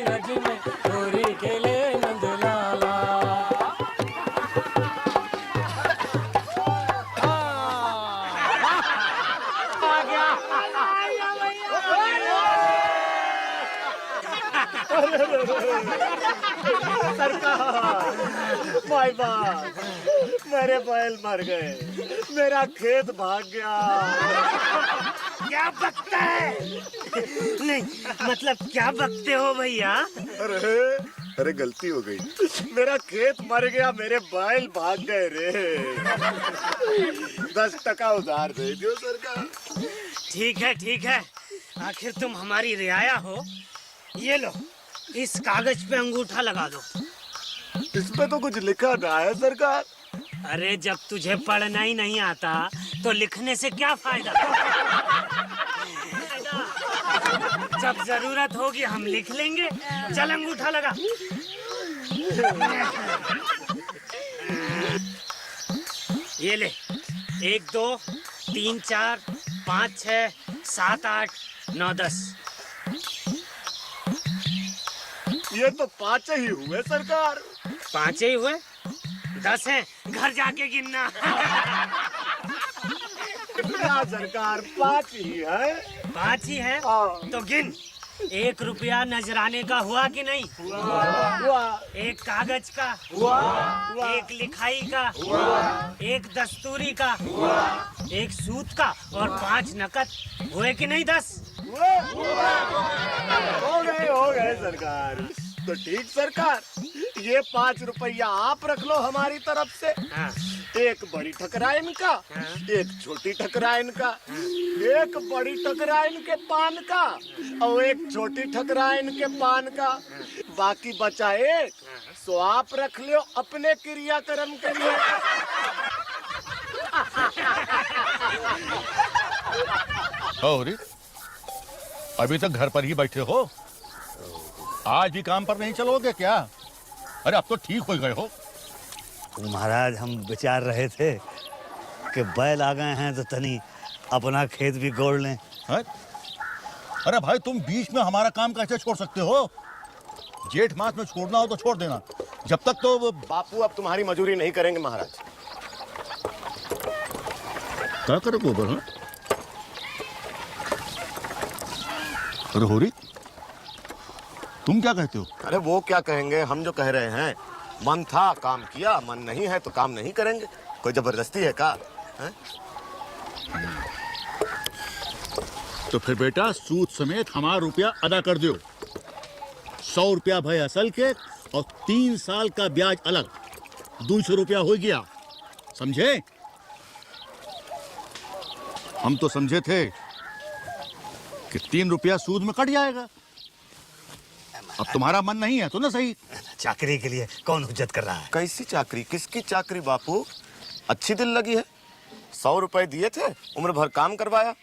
रज में होरी खेले नंद लाला। सरकार, माय बाप, मेरे बैल मर गए, मेरा खेत भाग गया। क्या बकता है? नहीं मतलब क्या बकते हो भैया? अरे गलती हो गई, मेरा खेत मर गया, मेरे बैल भाग गए रे। 10 टका उधार दे दियो सरकार। ठीक है, आखिर तुम हमारी रियाया हो। ये लो, इस कागज पे अंगूठा लगा दो। इस पे तो कुछ लिखा ना है सरकार। अरे जब तुझे पढ़ना ही नहीं आता तो लिखने से क्या फायदा? जब जरूरत होगी हम लिख लेंगे। चल अंगूठा लगा। ये ले, 1 2 3 4 5 6 7 8 9 10। ये तो 5 ही हुए सरकार। 5 ही हुए? 10 हैं, घर जाके गिनना। क्या सरकार, 5 ही है। 5 ही है तो गिन। 1 रुपया नजराने का हुआ कि नहीं? हुआ। 1 कागज का हुआ। 1 लिखाई का 1 दस्तूरी का 1 सूत का और 5 नकद हुए कि नहीं? 10 हो गए सरकार। तो ठीक सरकार, ये 5 रुपया आप रख लो हमारी तरफ से। हाँ। 1 बड़ी ठकराइन का, 1 छोटी ठकराइन का, 1 बड़ी ठकराइन के पान का और 1 छोटी ठकराइन के पान का। बाकी बचा 1, सो आप रख लो अपने क्रियाक्रम के लिए। अरे अभी तक घर पर ही बैठे हो? आज भी काम पर नहीं चलोगे क्या? अरे अब तो ठीक हो गए हो। महाराज हम विचार रहे थे कि बैल आ गए हैं तो तनी अपना खेत भी गोड़ लें। है? अरे भाई तुम बीच में हमारा काम कैसे छोड़ सकते हो? जेठ मास में छोड़ना हो तो छोड़ देना, जब तक तो बापू अब तुम्हारी मजूरी नहीं करेंगे महाराज। क्या करे गोबर? हाँ? अरे होरी, तुम क्या कहते हो? अरे वो क्या कहेंगे, हम जो कह रहे हैं, मन था काम किया, मन नहीं है तो काम नहीं करेंगे। कोई जबरदस्ती है का? है? तो फिर बेटा सूद समेत हमारा रुपया अदा कर दो। 100 रुपया भाई असल के और 3 साल का ब्याज अलग, 200 रुपया हो गया। समझे? हम तो समझे थे कि 3 रुपया सूद में कट जाएगा। अब तुम्हारा मन नहीं है तो ना सही। चाकरी के लिए कौन हुज्जत कर रहा है? कैसी चाकरी, किसकी चाकरी बापू? अच्छी दिल लगी है। 100 रुपए दिए थे, उम्र भर काम करवाया।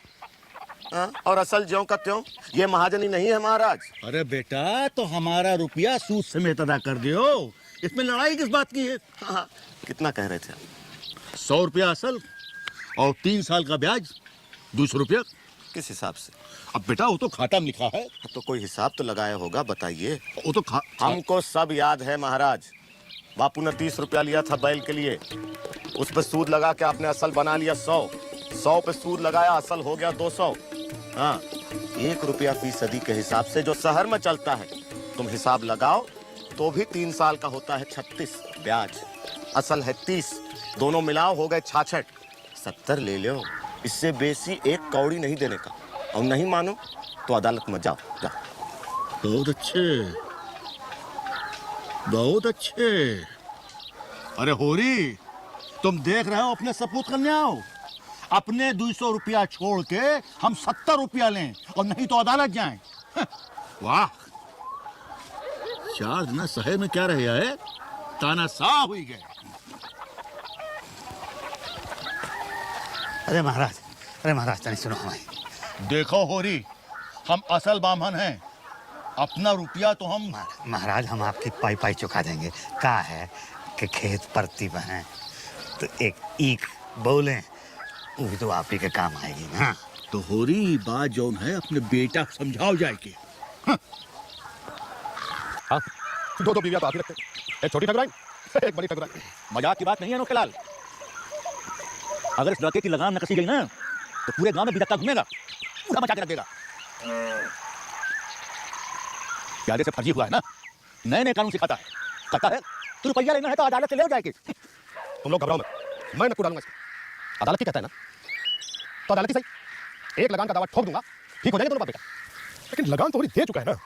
और असल ज्यों का त्यों, ये महाजनी नहीं है महाराज। अरे बेटा तो हमारा रुपया सूद समेत अदा कर दो, इसमें लड़ाई किस बात की है? हाँ, कितना कह रहे थे? 100 रुपया असल और 3 साल का ब्याज 200 रुपया। किस हिसाब से? अब बेटा वो तो खाता में लिखा है। तो कोई हिसाब तो लगाया होगा, बताइए। वो तो हमको सब याद है महाराज। बापू ने 30 रुपया लिया था बैल के लिए, उस पर सूद लगा के आपने असल बना लिया 100। 100 पे सूद लगाया, असल हो गया 200। हाँ, 1 रुपया फीसदी के हिसाब से जो शहर में चलता है, तुम हिसाब लगाओ तो भी 3 साल का होता है 36, ब्याज असल है 30, दोनों मिलाओ हो गए 66। 70 ले लो, इससे बेसी 1 कौड़ी नहीं देने का। और नहीं मानो तो अदालत में जाओ। बहुत अच्छे, बहुत अच्छे। अरे होरी, तुम देख रहे हो अपने सपूत कन्या हो। अपने 200 रुपया छोड़ के हम 70 रुपया लें और नहीं तो अदालत जाएं। वाह, 4 दिन शहर में क्या रहे है, तानाशाह हुई गए। अरे महाराज तनी सुनो हमारी। देखो होरी, हम असल बामन हैं, अपना रुपया तो हम। महाराज हम आपकी पाई पाई चुका देंगे। कहा है कि खेत परती बहें तो एक ईख बोले, वो भी तो आप ही के काम आएगी ना। तो होरी बात जौन है अपने बेटा को समझाओ जाए के। हाँ, दो बीवियां तो आप ही रखते, एक छोटी ठकुराइन, एक बड़ी ठकुराइन। मजाक की बात नहीं है अनोखेलाल। अगर इस लड़के की लगाम न कसी गई ना तो पूरे गांव में बिदक्का घूमेगा, पूरा मचा के रख देगा। प्यादे से फर्जी हुआ है ना, नए नए कानून सिखाता है, कहता है तू रुपया लेना है तो अदालत से ले जाएगी। तुम लोग घबराओ मत, मैं नक्कू डालूंगा इसको। अदालत की कहता है ना तो अदालत की सही, एक लगान का दावा ठोक दूंगा, ठीक हो जाएगा दोनों बात बेटा। लेकिन लगान तो पूरी दे चुका है ना,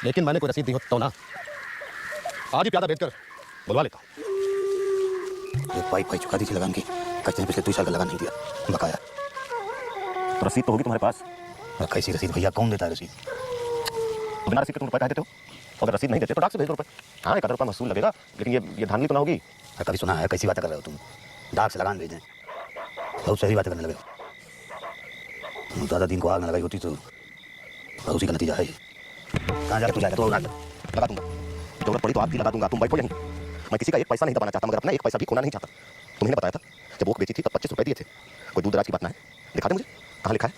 लेकिन मैंने कोई रसीद दी हो तो ना, आज ही प्यादा बेचकर बुलवा लेता हूँ। एक पाई चुका दी थी लगान की, कहते हैं पिछले 2 साल का लगान नहीं दिया बकाया। तो रसीद तो होगी तुम्हारे पास। कैसी रसीद भैया, कौन देता है रसीद? तो बिना रसीद के तुम रुपये कह देते हो? अगर रसीद नहीं देते तो डाक से भेज दो रुपये। हाँ, 1 रुपया महसूल लगेगा, लेकिन ये धांधली तो ना होगी। कभी सुना है? कैसी बातें कर रहे हो तुम? डाक से लगान भेजें? बहुत सही बातें करने लगे हो। ज़्यादा दिन को आग न लगाई होती तो उसी का नतीजा है। कहाँ जाकर तू जाएगा? तो लगा दूंगा, जरूरत पड़ी तो आप भी लगा दूंगा। तुम बैठो यहीं। मैं किसी का एक पैसा नहीं दबाना चाहता, मगर अपना एक पैसा भी खोना नहीं चाहता। तुम्हें ने बताया था जब वो बेची थी तब 25 रुपये दिए थे। कोई दूर दराज की बात ना है। दिखा दे मुझे कहाँ लिखा है।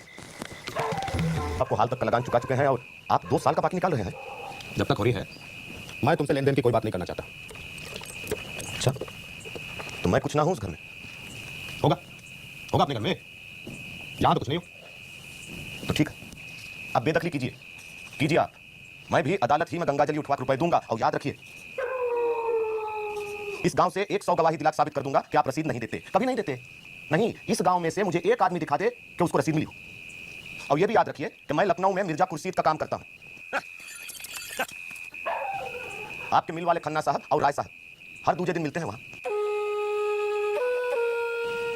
आपको हाल तक का लगान चुका चुके हैं और आप 2 साल का बाकी निकाल रहे हैं। जब तक हो रही है मैं तुमसे लेन देन की कोई बात नहीं करना चाहता। अच्छा, तो मैं कुछ ना हूं उस घर में? होगा अपने घर में, यहां तो कुछ नहीं हो। तो ठीक है, अब बेदखली कीजिए आप। मैं भी अदालत ही में गंगाजली उठवा रुपए दूंगा। और याद रखिए, इस गांव से 100 गवाही दिला साबित कर दूंगा कि आप रसीद नहीं देते, कभी नहीं देते। नहीं, इस गांव में से मुझे एक आदमी दिखा दे कि उसको रसीद मिली हो। और यह भी याद रखिए कि मैं लखनऊ में मिर्जा खुर्शीद का काम करता हूं। आपके मिल वाले खन्ना साहब और राय साहब हर दूसरे दिन मिलते हैं वहां।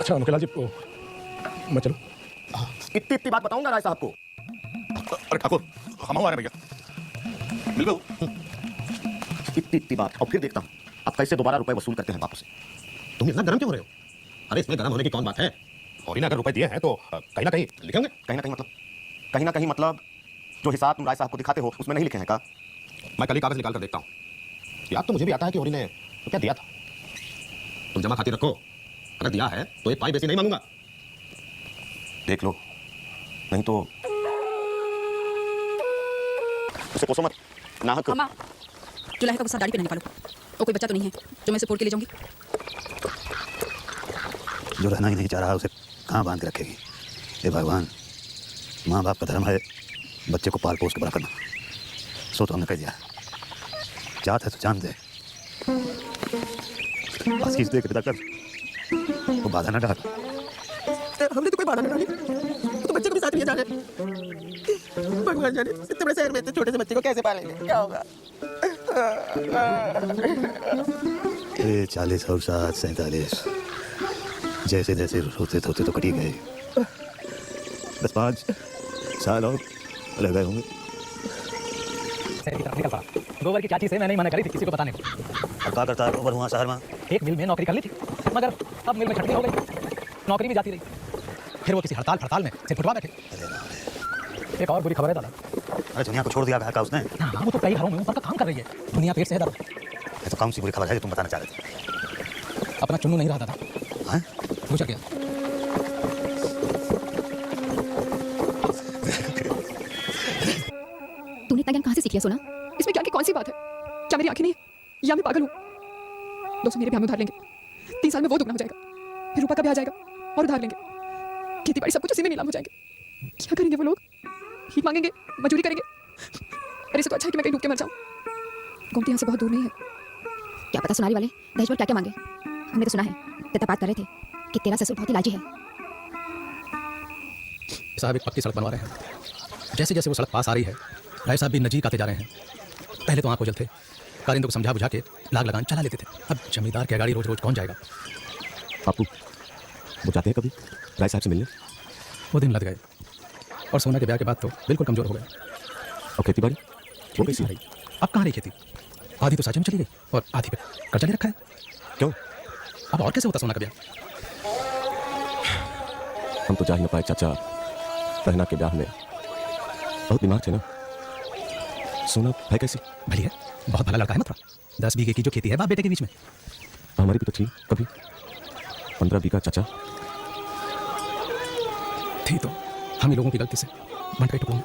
अच्छा अनोखेलाल जी, मैं चलूं? इतनी बात बताऊंगा राय साहब को। अरे ठाकुर, हम आ रहे भैया, मिल गए। इतनी बात, और फिर देखता हूं आप कैसे दोबारा रुपए वसूल करते हैं बापू से। तुम इतना गर्म क्यों हो रहे हो? अरे इसमें गर्म होने की कौन बात है? और इन अगर रुपए दिए हैं तो कहीं ना कहीं लिखे होंगे। कहीं ना कहीं मतलब जो हिसाब तुम राय साहब को दिखाते हो उसमें नहीं लिखे हैं का? मैं कल ही कागज निकाल कर देखता हूँ। याद तो मुझे भी आता है कि होरी ने तो क्या दिया था। तुम जमा खाती रखो, अगर दिया है तो एक पाई बेसी नहीं मांगूंगा। देख लो, नहीं तो उसे कोसो मत। नाहक अम्मा, चूल्हे का गुस्सा दाढ़ी पे ना निकालो। वो कोई बच्चा तो नहीं है जो मैं इसे फोड़ के ले जाऊंगी। जो रहना ही नहीं चाह रहा उसे कहाँ बांध के रखेगी? हे भगवान, माँ बाप का धर्म है बच्चे को पाल पोस के बड़ा करना। सो तो हमने कह दिया, जात है तो जान दे, आशीष दे के विदा कर, वो बाधा ना डाल। हमने तो कोई बाधा नहीं डाली, तो बच्चे को भी साथ लिए जा रहे। भगवान जाने इतने बड़े शहर में इतने छोटे से बच्चे को कैसे पालेंगे, क्या होगा? 40 और 7 47 जैसे जैसे रोते धोते तो कटी गए। 10-5 साल और रह गए होंगे। निकल पड़ा। गोबर की चाची से मैंने मना करी थी किसी को बताने को। अब क्या करता है गोबर हुआ शहर में? एक मिल में नौकरी कर ली थी, मगर अब मिल में छटनी हो गई, नौकरी भी जाती रही। फिर वो किसी हड़ताल में सिर फुटवा बैठे। एक और बुरी खबर है दादा। अरे दुनिया को छोड़ दिया है उसने? हाँ, वो तो कई घरों में ऊपर का काम कर रही है, दुनिया पेट से है दादा। ये तो कौन सी बुरी खबर है जो तुम बताना चाह रहे थे? अपना चुन्नू नहीं रहा दादा, गुजर गया। तूने इतना ज्ञान कहाँ से सीख लिया सोना? इसमें ज्ञान की कौन सी बात है? क्या मेरी आंखें नहीं या मैं पागल हूँ? 200 मेरे ब्याह में उधार लेंगे, 3 साल में वो दुगना हो जाएगा, फिर ऊपर का ब्याह जाएगा और उधार लेंगे, खेती बाड़ी सब कुछ उसी में नीलाम हो जाएंगे। क्या करेंगे वो लोग? भीख मांगेंगे, मजदूरी करेंगे। अरे इससे तो अच्छा है कि मैं कहीं डूब के मर जाऊँ। गोमती यहाँ से बहुत दूर नहीं है। क्या पता सुनारी वाले दहेज पर क्या क्या मांगे। हमने तो सुना है, तेरा बात कर रहे थे कि तेरा ससुर बहुत ही लाजी है। साहब एक पक्की सड़क बनवा रहे हैं, जैसे जैसे वो सड़क पास आ रही है राय साहब भी नजीक आते जा रहे हैं। पहले तो आंख ओझल थे, कारिंदों को समझा बुझा के लाग लगान चला लेते थे। अब जमींदार की गाड़ी रोज रोज कौन जाएगा? बापू वो जाते हैं कभी राय साहब से मिलने? वो दिन लग गए और सोना के ब्याह के बाद तो बिल्कुल कमजोर हो गए। और खेती बाड़ी वो कैसी रही? अब कहाँ रही खेती? आधी तो साझे में चली गई और आधी पे कर्जा ले रखा है। क्यों? अब और कैसे होता सोना का ब्याह? हम तो जा ही न पाए चाचा, बहना के ब्याह में बहुत बीमार थे ना। सोना है कैसी? भली है, बहुत भला लड़का है मथुरा। 10 बीघे की जो खेती है बाप बेटे के बीच में। हमारी भी तो थी कभी 15 बीघा चाचा। थी तो हम ही लोगों की गलती से बंट गई टुकड़ों में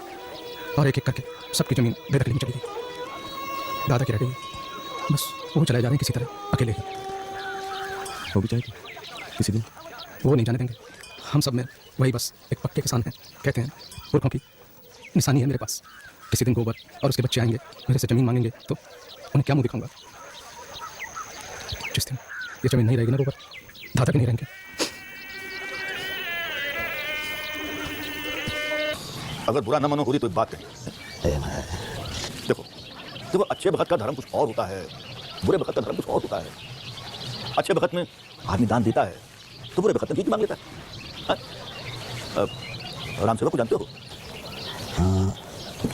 और एक एक करके सबकी जमीन बेदखली में चली गई। दादा की रह गई, बस वो चले जा रहे हैं किसी तरह अकेले ही। वो भी चाहेगी किसी दिन। वो नहीं जाने देंगे। हम सब में वही बस एक पक्के किसान हैं, कहते हैं पुरखों की निशानी है मेरे पास। किसी दिन गोबर और उसके बच्चे आएंगे मेरे से ज़मीन मांगेंगे तो उन्हें क्या मुँह दिखाऊंगा। जिस दिन ये ज़मीन नहीं रहेगी ना गोबर, दादा के नहीं रहेंगे। अगर बुरा न मानो हो रही तो एक बात कही। देखो देखो, अच्छे भगत का धर्म कुछ और होता है, बुरे भगत का धर्म कुछ और होता है। अच्छे भगत में आदमी दान देता है तो बुरे भगत में भीख मांग लेता है। राम सेवक को जानते हो? हाँ,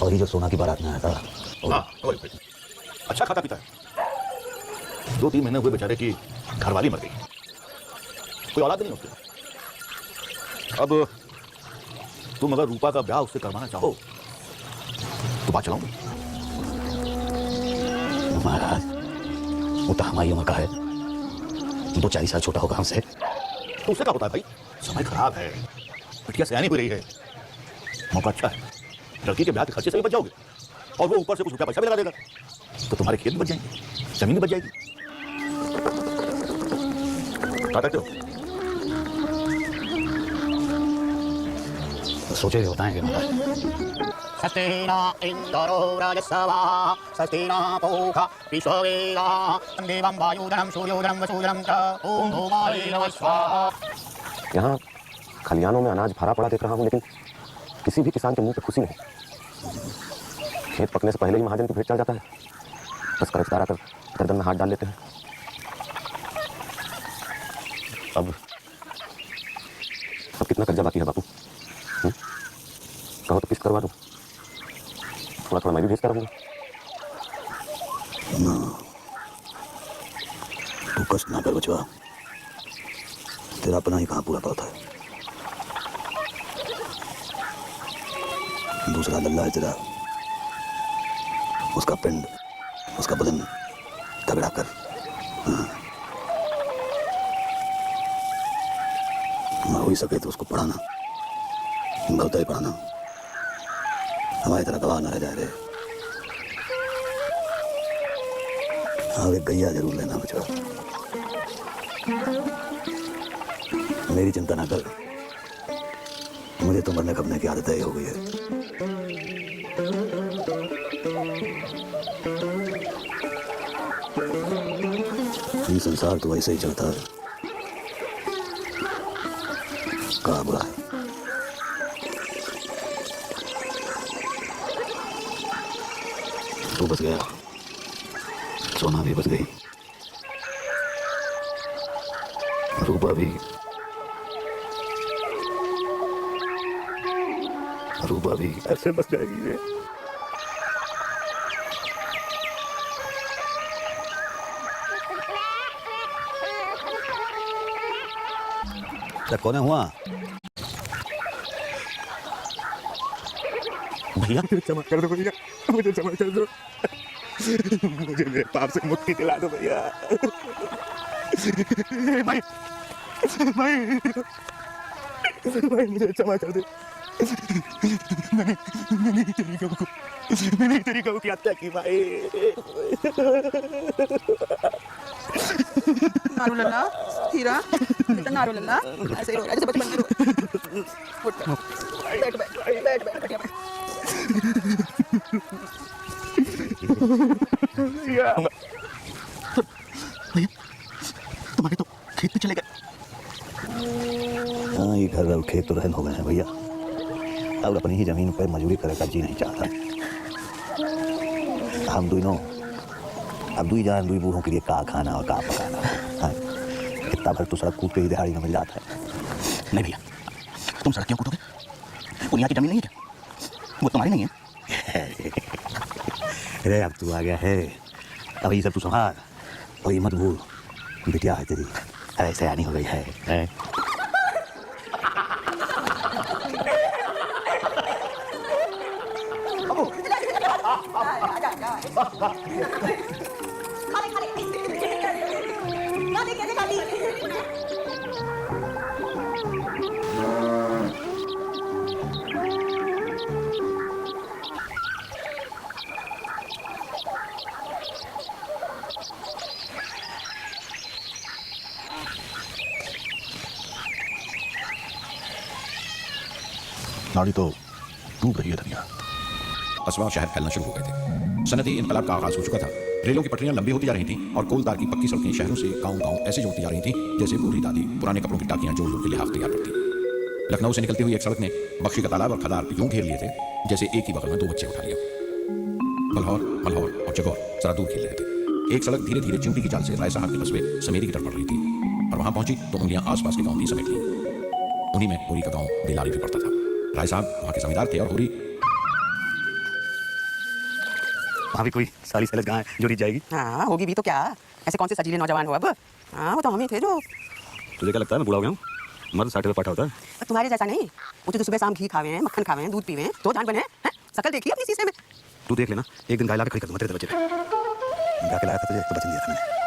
और ही जो सोना की बारात में आया था। हाँ, अच्छा खाता पीता है। 2-3 महीने हुए बेचारे की घरवाली मर गई, कोई औलाद नहीं उसके। अब तुम अगर रूपा का ब्याह उससे करवाना चाहो तो बात चलाऊंगा। महाराज, वो तो हमारी उम्र का है, 2-4 साल छोटा होगा हमसे। तो उससे क्या होता है भाई, समय खराब है, बिटिया सयानी हो रही है, मौका अच्छा है। लड़की के ब्याह के खर्चे से भी बच जाओगे और वो ऊपर से कुछ रुपया पैसा भी लगा देगा, तो तुम्हारे खेत भी बच जाएंगे, जमीन भी बच जाएगी। क्या कहते हो? तो सोचे हुए बताएंगे महाराज। सस्तेना इंद्रो राजसवा सस्तेना पोखा विश्ववेदा देवं वायुधनं सूर्योधनं वसुधनं च ओम भूमाय नमः स्वाहा। यहाँ खलियानों में अनाज भरा पड़ा देख रहा हूँ, लेकिन किसी भी किसान के मुंह पे खुशी नहीं। खेत पकने से पहले ही महाजन की भेंट चढ़ जाता है, बस कर्जदार आकर गर्दन में हाथ डाल लेते हैं। अब कितना कर्जा बाकी है बापू? कहो तो किस्त करवा दूं, थोड़ा थोड़ा मैं भी भेज करूंगा। तू कष्ट ना कर बचवा, तेरा अपना ही कहाँ पूरा पड़ता है। दूसरा लल्ला है तेरा, उसका पिंड, उसका बदन तगड़ा कर। हाँ। ना हो ही सके तो उसको पढ़ाना, बहुत ही पढ़ाना, हमारी तरह गवाह ना रह जाए रे। हाँ, एक गैया जरूर लेना बचवा, मेरी चिंता ना कर, मुझे तो मरने खपने की आदत ही हो गई है। ये संसार तो वैसे ही चलता है, कहाँ बुरा है। तू बच गया, सोना भी बच गई, रूपा भी ऐसे बच जाएगी ये। कौन हुआ भैया क्षमा कर दो भैया, मुझे क्षमा कर दो, मुझे मेरे पाप से मुक्ति दिला दो भैया। भाई मुझे क्षमा कर दे, मैंने तेरी गऊ की हत्या की भाई। नारू लल्ला, हीरा, बेटा नारू लल्ला, ऐसे ही रो रहा है जैसे बचपन में रो। उठ बैठ बैठ बैठ बैठ बैठ भैया तुम्हारे तो खेत पे चले गए। हाँ, ये घर और खेत तो रहन हो गए हैं भैया, अब अपनी ही जमीन पर मजदूरी करे का जी नहीं चाहता। हम दोनों अब दुई जान दुई बूढ़ों के लिए का खाना और का पकाना। हाँ, इतना भर तो सड़क कूद के ही दिहाड़ी में मिल जाता है। नहीं भैया, तुम सड़क क्यों कूदोगे? वो यहाँ की जमीन नहीं है क्या? वो तुम्हारी नहीं है? अरे अब तू आ गया है, अब ये सब तू संभाल और ये मत भूल, बिटिया है तेरी, ऐसे आनी हो गई है। नाड़ी तो डूब रही है धनिया। कस्बा शहर फैलना शुरू हो गए थे। सनती इनकलाब का आगाज हो चुका था। रेलों की पटरियां लंबी होती जा रही थीं और कोलदार की पक्की सड़कें शहरों से गांव-गांव ऐसे जोड़ती जा रही थीं जैसे बूढ़ी दादी पुराने कपड़ों की टाकियां जोड़-जोड़ के लिहाफ तैयार करती। लखनऊ से निकलती हुई एक सड़क ने बख्शी का तालाब और खदार यूं घेर लिए थे जैसे एक ही बगल में 2 बच्चे उठा लिए। बलहौर, मलहौर और जगौर जरा दूर खेल रहे थे। एक सड़क धीरे-धीरे चिमटी की चाल से राय साहब के कस्बे समेरी की तरफ बढ़ रही थी और वहां पहुंची तो उंगलियां आसपास के गांव भी समेट ली। उन्हीं में होरी का गांव दिलारी भी पड़ता था। राय साहब वहां के जमींदार थे और होरी वहाँ भी कोई साली सैलस गाय जो रीत जाएगी। हाँ होगी भी तो क्या, ऐसे कौन से सजीले नौजवान हो अब। हाँ वो तो हम ही थे जो। तुझे क्या लगता है मैं बूढ़ा हो गया हूँ? मर्द 60 में पाठा होता है। पर तुम्हारे जैसा नहीं, वो तो सुबह शाम घी खावे हैं, मक्खन खावे हैं, दूध पीवे हैं, तो जान बने हैं। शकल देखिए अपनी शीशे में। तू देख लेना, एक दिन गाय ला के खड़ी कर दूंगा तेरे बच्चे पे। गा के लाया था तुझे तो बचन दिया था मैंने।